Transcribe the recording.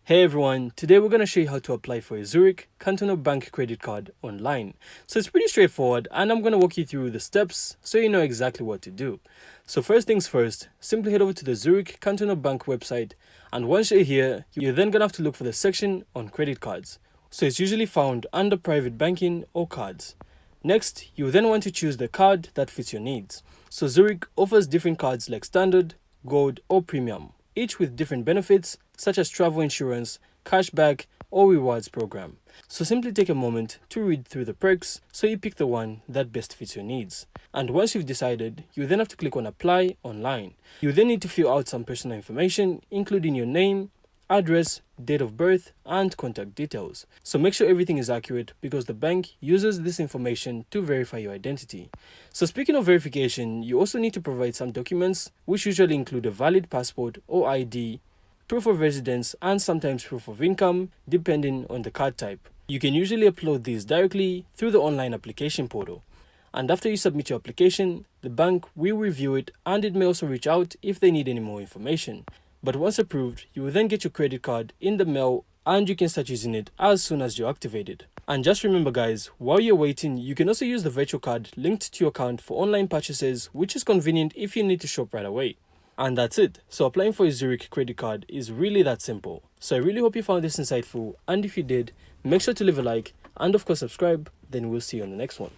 Hey everyone, today we're going to show you how to apply for a Zurich Cantonal Bank credit card online. So it's pretty straightforward and I'm going to walk you through the steps so you know exactly what to do. So first things first, simply head over to the Zurich Cantonal Bank website, and once you're here, you're then going to have to look for the section on credit cards. So it's usually found under private banking or cards. Next, you then want to choose the card that fits your needs. So Zurich offers different cards like standard, gold or premium, each with different benefits such as travel insurance, cashback or rewards program. So simply take a moment to read through the perks so you pick the one that best fits your needs. And once you've decided, you then have to click on apply online. You then need to fill out some personal information including your name, address, date of birth, and contact details. So make sure everything is accurate because the bank uses this information to verify your identity. So speaking of verification, you also need to provide some documents which usually include a valid passport or ID, proof of residence, and sometimes proof of income depending on the card type. You can usually upload these directly through the online application portal. And after you submit your application, the bank will review it and it may also reach out if they need any more information. But once approved, you will then get your credit card in the mail and you can start using it as soon as you're activated. And just remember guys, while you're waiting, you can also use the virtual card linked to your account for online purchases, which is convenient if you need to shop right away. And that's it. So applying for a Zurich credit card is really that simple. So I really hope you found this insightful, and if you did, make sure to leave a like and of course subscribe. Then we'll see you on the next one.